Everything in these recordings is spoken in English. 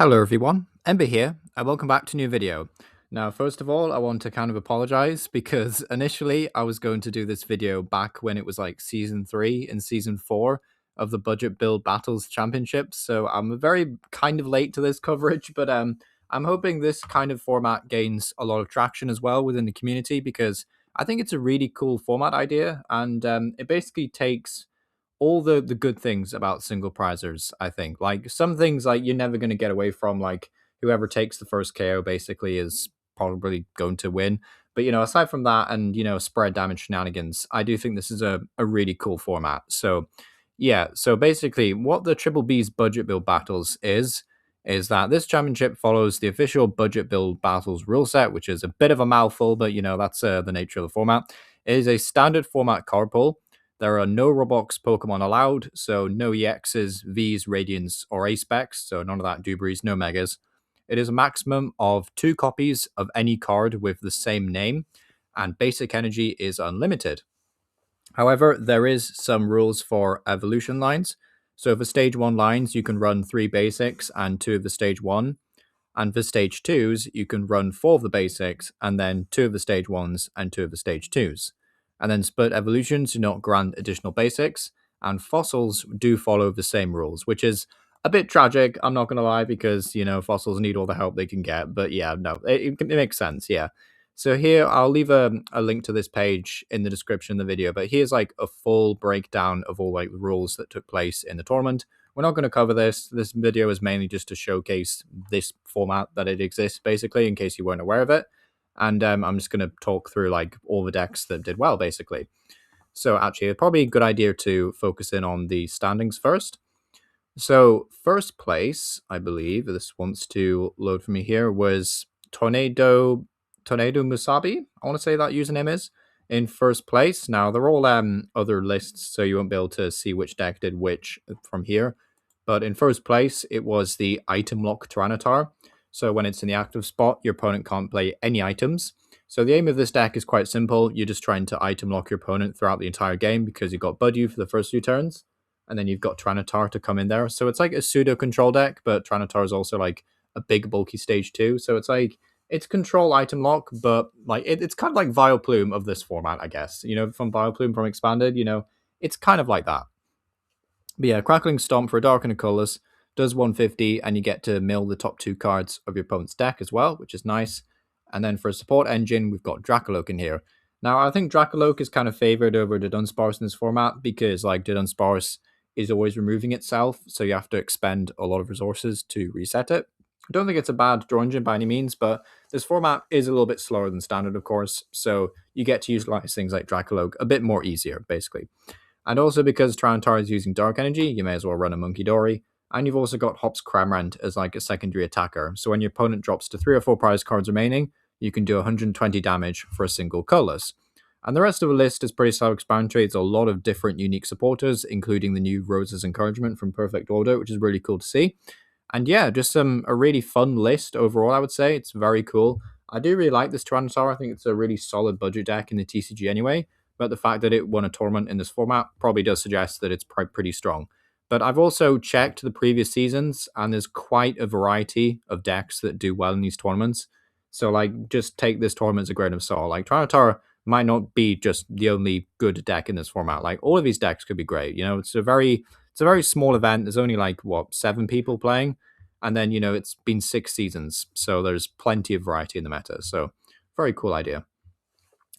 Hello everyone, Ember here, and welcome back to a new video. Now, first of all, I want to kind of apologize because initially I was going to do this video back when it was like Season 3 and Season 4 of the Budget Build Battles Championships, so I'm very kind of late to this coverage, but I'm hoping this kind of format gains a lot of traction as well within the community because I think it's a really cool format idea, and it basically takes all the good things about single prizers. I think like some things like you're never going to get away from, like whoever takes the first KO basically is probably going to win. But aside from that, and spread damage shenanigans, I do think this is a really cool format. So yeah, so basically what the Triple B's budget build battles is that this championship follows the official budget build battles rule set, which is a bit of a mouthful, but that's the nature of the format. It is a standard format card pool. There are no Roblox Pokemon allowed, so no EXs, Vs, Radiants, or A-Specs, so none of that Dubries, no Megas. It is a maximum of 2 copies of any card with the same name, and basic energy is unlimited. However, there is some rules for evolution lines. So for stage 1 lines, you can run 3 basics and 2 of the stage 1. And for stage 2s, you can run 4 of the basics and then 2 of the stage 1s and 2 of the stage 2s. And then split evolutions do not grant additional basics, and fossils do follow the same rules, which is a bit tragic, I'm not going to lie, because, fossils need all the help they can get. But yeah, no, it makes sense, yeah. So here, I'll leave a link to this page in the description of the video, but here's like a full breakdown of all like the rules that took place in the tournament. We're not going to cover this. This video is mainly just to showcase this format, that it exists, basically, in case you weren't aware of it. And I'm just going to talk through like all the decks that did well, basically. So actually, it's probably a good idea to focus in on the standings first. So first place, I believe, this wants to load for me here, was Tornado Musabi. I want to say that username is in first place. Now they're all other lists, so you won't be able to see which deck did which from here. But in first place, it was the item lock Tyranitar. So when it's in the active spot, your opponent can't play any items. So the aim of this deck is quite simple. You're just trying to item lock your opponent throughout the entire game because you've got Budew for the first few turns, and then you've got Tyranitar to come in there. So it's like a pseudo control deck, but Tyranitar is also like a big bulky stage 2. So it's like it's control item lock, but like it's kind of like Vileplume of this format, I guess. From Vileplume from Expanded, it's kind of like that. But yeah, Crackling Stomp for a Dark and a Colorless does 150, and you get to mill the top 2 cards of your opponent's deck as well, which is nice. And then for a support engine, we've got Dracoloak in here. Now, I think Dracoloak is kind of favored over the Dunsparce in this format because, like, the Dunsparce is always removing itself, so you have to expend a lot of resources to reset it. I don't think it's a bad draw engine by any means, but this format is a little bit slower than standard, of course, so you get to utilize things like Dracoloak a bit more easier, basically. And also because Tyranitar is using Dark Energy, you may as well run a Monkey Dory. And you've also got Hops Cramorant as like a secondary attacker. So when your opponent drops to 3 or 4 prize cards remaining, you can do 120 damage for a single colorless. And the rest of the list is pretty self-explanatory. It's a lot of different unique supporters, including the new Rose's Encouragement from Perfect Order, which is really cool to see. And yeah, just a really fun list overall, I would say. It's very cool. I do really like this Tyranitar. I think it's a really solid budget deck in the TCG anyway. But the fact that it won a tournament in this format probably does suggest that it's pretty strong. But I've also checked the previous seasons, and there's quite a variety of decks that do well in these tournaments. So, like, just take this tournament as a grain of salt. Like, Tyranitar might not be just the only good deck in this format. Like, all of these decks could be great. It's a very small event. There's only like 7 people playing, and then it's been 6 seasons, so there's plenty of variety in the meta. So, very cool idea.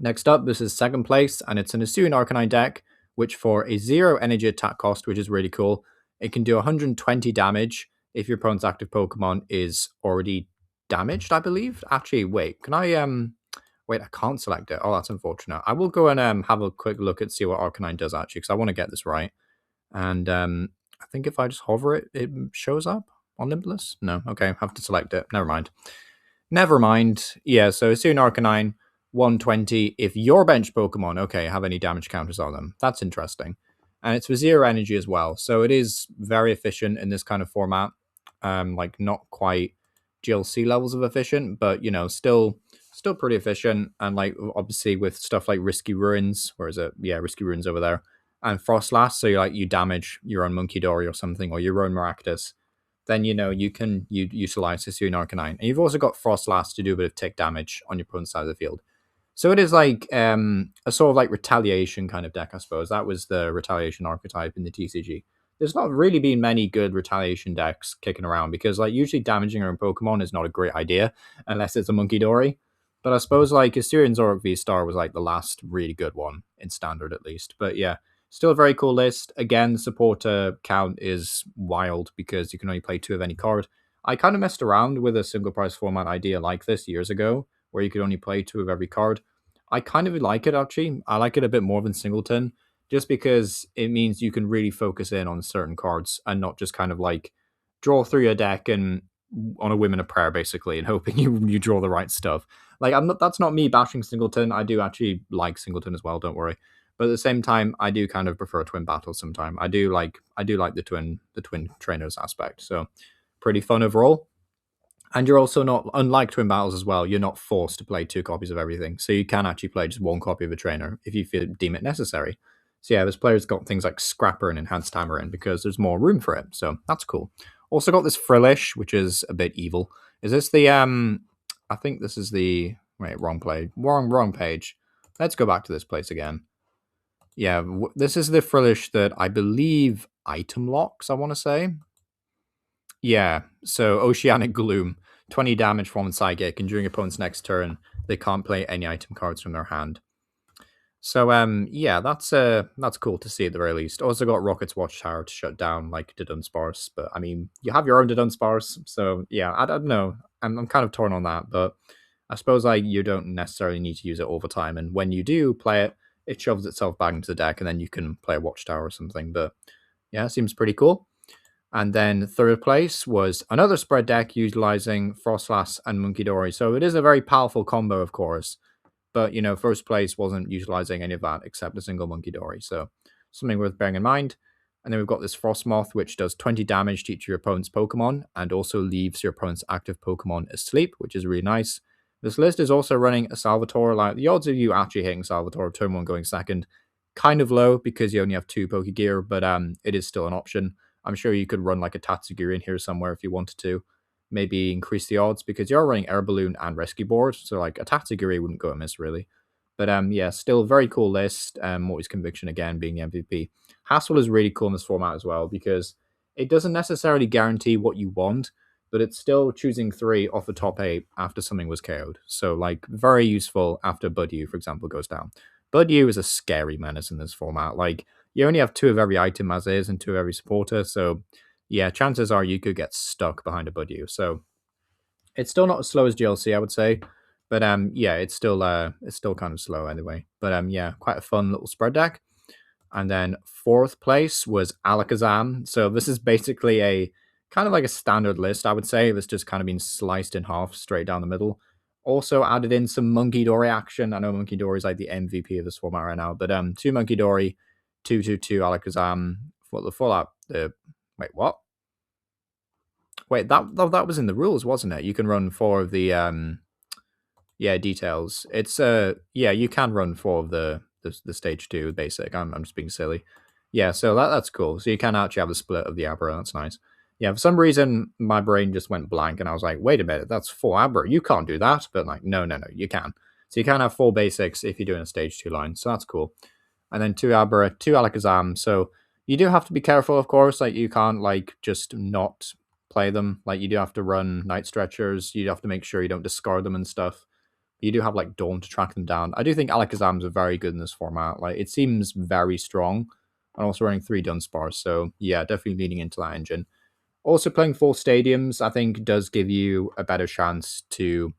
Next up, this is second place, and it's an Hisuian Arcanine deck, which for a 0 energy attack cost, which is really cool, it can do 120 damage if your opponent's active Pokemon is already damaged, I believe. Actually, wait, can I, wait, I can't select it. Oh, that's unfortunate. I will go and have a quick look and see what Arcanine does, actually, because I want to get this right. And I think if I just hover it, it shows up on Limitless? No, okay, I have to select it. Never mind. Yeah, so Hisuian Arcanine, 120 if your bench Pokemon, okay, have any damage counters on them. That's interesting. And it's for 0 energy as well. So it is very efficient in this kind of format. Like not quite GLC levels of efficient, but still pretty efficient. And like obviously with stuff like Risky Ruins, where is it? Yeah, Risky Ruins over there. And Frostlass, so you damage your own Monkey Dory or something, or your own Maractus. then you can utilize Hisuian Arcanine. And you've also got Frostlass to do a bit of tick damage on your opponent's side of the field. So it is like a sort of like retaliation kind of deck, I suppose. That was the retaliation archetype in the TCG. There's not really been many good retaliation decks kicking around because like usually damaging your own Pokemon is not a great idea unless it's a Monkey Dory. But I suppose like Assyrian Zoroark V-Star was like the last really good one in standard at least. But yeah, still a very cool list. Again, the supporter count is wild because you can only play 2 of any card. I kind of messed around with a single price format idea like this years ago, where you could only play 2 of every card. I kind of like it actually. I like it a bit more than Singleton, just because it means you can really focus in on certain cards and not just kind of like draw through your deck and on a whim and a prayer basically, and hoping you draw the right stuff. Like that's not me bashing Singleton. I do actually like Singleton as well. Don't worry. But at the same time, I do kind of prefer twin battles sometimes. I do like the twin trainers aspect. So pretty fun overall. And you're also not, unlike Twin Battles as well, you're not forced to play 2 copies of everything. So you can actually play just 1 copy of a trainer if you deem it necessary. So yeah, this player's got things like Scrapper and Enhanced Hammer in because there's more room for it. So that's cool. Also got this Frillish, which is a bit evil. Is this the, I think this is the, wait, wrong page. Let's go back to this place again. Yeah, this is the Frillish that I believe item locks, I want to say. Yeah, so Oceanic Gloom, 20 damage from Psychic, and during opponent's next turn, they can't play any item cards from their hand. So yeah, that's cool to see at the very least. Also got Rocket's Watchtower to shut down like the Dunsparce, but I mean, you have your own Dunsparce, so yeah, I don't know. I'm kind of torn on that, but I suppose like you don't necessarily need to use it all the time, and when you do play it, it shoves itself back into the deck, and then you can play a Watchtower or something. But yeah, it seems pretty cool. And then third place was another spread deck utilizing Frostlass and Munkidori. So it is a very powerful combo, of course. But, first place wasn't utilizing any of that except a single Munkidori. So something worth bearing in mind. And then we've got this Frostmoth, which does 20 damage to each of your opponent's Pokemon and also leaves your opponent's active Pokemon asleep, which is really nice. This list is also running a Salvatore. Like the odds of you actually hitting Salvatore turn 1 going second, kind of low because you only have 2 Pokegear, but it is still an option. I'm sure you could run like a Tatsugiri in here somewhere if you wanted to. Maybe increase the odds because you're running Air Balloon and Rescue Board, so like a Tatsugiri wouldn't go amiss really. But yeah, still a very cool list. Morty's Conviction again being the MVP. Hassle is really cool in this format as well because it doesn't necessarily guarantee what you want, but it's still choosing 3 off the top 8 after something was KO'd. So like very useful after Budew, for example, goes down. Budew is a scary menace in this format. Like you only have 2 of every item as is and 2 of every supporter, so yeah, chances are you could get stuck behind a Budew. So it's still not as slow as GLC, I would say, but yeah, it's still kind of slow anyway. But yeah, quite a fun little spread deck. And then 4th place was Alakazam. So this is basically a kind of like a standard list, I would say. It's just kind of been sliced in half straight down the middle. Also added in some Munkidori action. I know Munkidori is like the MVP of this format right now, but 2 Munkidori, 2/2/2 Alakazam for the Fallout. Wait, what? Wait, that was in the rules, wasn't it? You can run 4 of the yeah, details. It's yeah, you can run 4 of the stage 2 basic. I'm just being silly. Yeah, so that's cool. So you can actually have a split of the Abra. That's nice. Yeah, for some reason my brain just went blank and I was like, wait a minute, that's 4 Abra. You can't do that. But like, no, you can. So you can have 4 basics if you're doing a stage 2 line. So that's cool. And then 2 Abra, 2 Alakazam. So you do have to be careful, of course. Like you can't like just not play them. Like you do have to run Night Stretchers. You have to make sure you don't discard them and stuff. You do have like Dawn to track them down. I do think Alakazams are very good in this format. Like it seems very strong. And also running 3 Dunsparce. So yeah, definitely leaning into that engine. Also playing full stadiums, I think, does give you a better chance to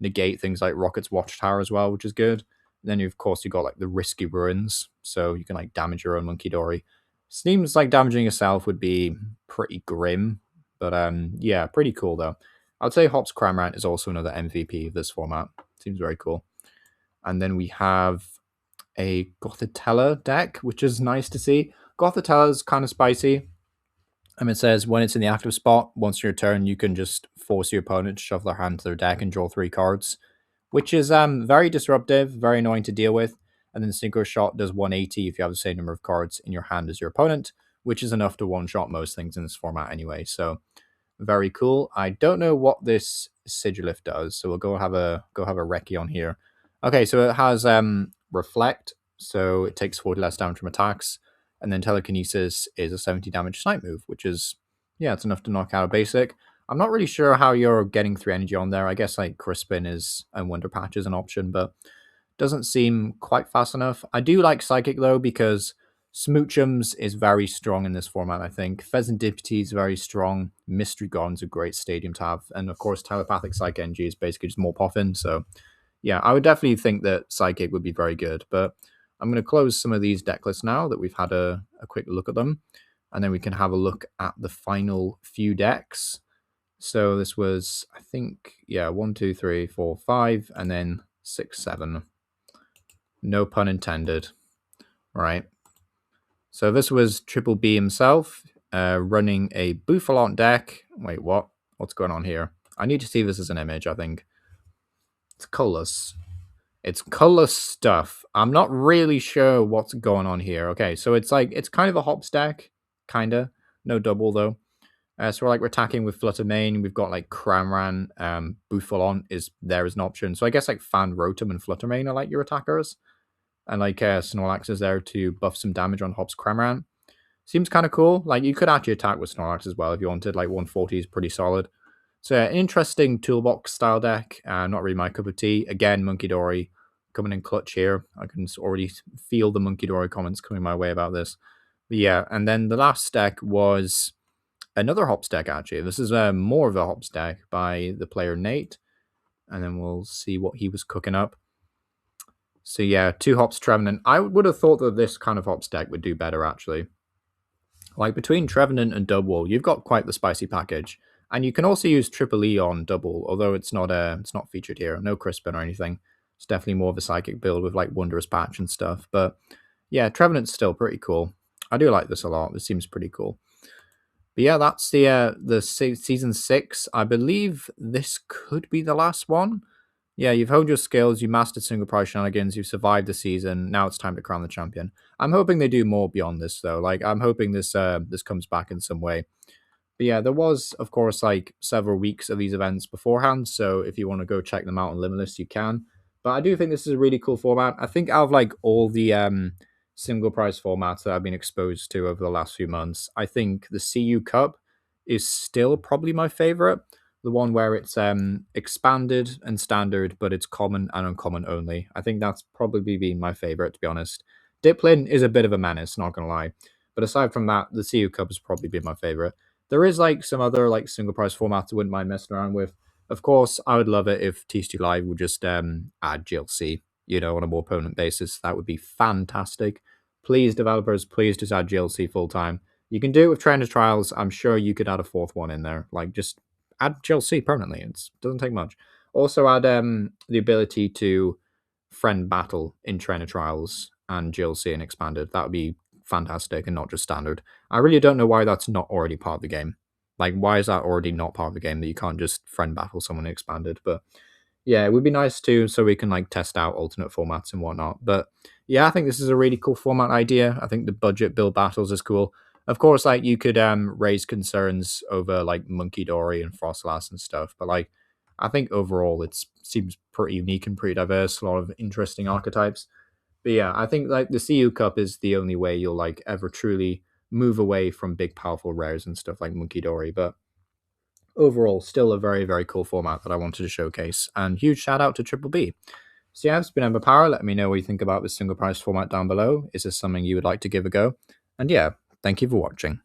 negate things like Rocket's Watchtower as well, which is good. And then of course you got like the Risky Ruins, so you can like damage your own Munkidori. Seems like damaging yourself would be pretty grim, but yeah, pretty cool though. I'd say Hop's Cramorant is also another MVP of this format. Seems very cool. And then we have a Gothitella deck, which is nice to see. Gothitella is kind of spicy. It says when it's in the active spot, once your turn, you can just force your opponent to shove their hand to their deck and draw 3 cards, which is very disruptive, very annoying to deal with. And then Synchro Shot does 180 if you have the same number of cards in your hand as your opponent, which is enough to one-shot most things in this format anyway. So very cool. I don't know what this Sigilif does, so we'll go have a recce on here. Okay, so it has reflect, so it takes 40 less damage from attacks, and then telekinesis is a 70 damage snipe move, which is, yeah, it's enough to knock out a basic. I'm not really sure how you're getting 3 energy on there. I guess like Crispin is and Wonder Patch is an option, but doesn't seem quite fast enough. I do like Psychic though, because Smoochums is very strong in this format, I think. Pheasantipity is very strong. Mystery Gon's a great stadium to have. And of course, Telepathic Psych Energy is basically just more Poffin. So yeah, I would definitely think that Psychic would be very good. But I'm going to close some of these deck lists now that we've had a quick look at them. And then we can have a look at the final few decks. So this was, I think, yeah, 1, 2, 3, 4, 5, and then 6, 7. No pun intended. Right. So this was TripleB himself, running a Bouffalont deck. Wait, what? What's going on here? I need to see this as an image, I think. It's colorless. It's colorless stuff. I'm not really sure what's going on here. Okay, so it's like, it's kind of a hops deck. Kinda. No double, though. So we're attacking with Flutter Mane. We've got like Cramran. Bouffalont is there as an option. So I guess like Fan Rotom and Flutter Mane are like your attackers. And like Snorlax is there to buff some damage on Hops Cramran. Seems kind of cool. Like you could actually attack with Snorlax as well if you wanted. Like 140 is pretty solid. So yeah, interesting toolbox style deck. Not really my cup of tea. Again, Monkey Dory coming in clutch here. I can already feel the Monkey Dory comments coming my way about this. But yeah, and then the last deck was another hops deck actually. This is more of a hops deck by the player Nate. And then we'll see what he was cooking up. So yeah, 2 hops Trevenant. I would have thought that this kind of hops deck would do better actually. Like between Trevenant and Double, you've got quite the spicy package. And you can also use TripleE on Double, although it's not featured here. No Crispin or anything. It's definitely more of a psychic build with like Wondrous Patch and stuff. But yeah, Trevenant's still pretty cool. I do like this a lot. This seems pretty cool. But yeah, that's the season 6. I believe this could be the last one. Yeah, you've honed your skills, you mastered single prize shenanigans, you've survived the season. Now it's time to crown the champion. I'm hoping they do more beyond this though. Like I'm hoping this comes back in some way. But yeah, there was of course like several weeks of these events beforehand. So if you want to go check them out on Limitless, you can. But I do think this is a really cool format. I think out of like all the single prize formats that I've been exposed to over the last few months, I think the CU Cup is still probably my favorite. The one where it's expanded and standard, but it's common and uncommon only. I think that's probably been my favorite, to be honest. Diplin is a bit of a menace, not gonna lie. But aside from that, the CU Cup has probably been my favorite. There is like some other like single prize formats I wouldn't mind messing around with. Of course, I would love it if TCG Live would just add GLC, on a more permanent basis. That would be fantastic. Please, developers, please just add GLC full time. You can do it with Trainer Trials. I'm sure you could add a 4th one in there. Like, just add GLC permanently. It doesn't take much. Also add the ability to friend battle in Trainer Trials and GLC and expanded. That would be fantastic and not just standard. I really don't know why that's not already part of the game. Like, why is that already not part of the game that you can't just friend battle someone expanded? But yeah, it would be nice too, so we can like test out alternate formats and whatnot. But yeah, I think this is a really cool format idea. I think the budget build battles is cool. Of course, like you could raise concerns over like Monkey Dory and Frostlass and stuff, but like I think overall it seems pretty unique and pretty diverse. A lot of interesting archetypes. But yeah, I think like the CU Cup is the only way you'll like ever truly move away from big powerful rares and stuff like Monkey Dory. But overall, still a very, very cool format that I wanted to showcase. And huge shout out to TripleB. So yeah, it's been Ember Power. Let me know what you think about this single prize format down below. Is this something you would like to give a go? And yeah, thank you for watching.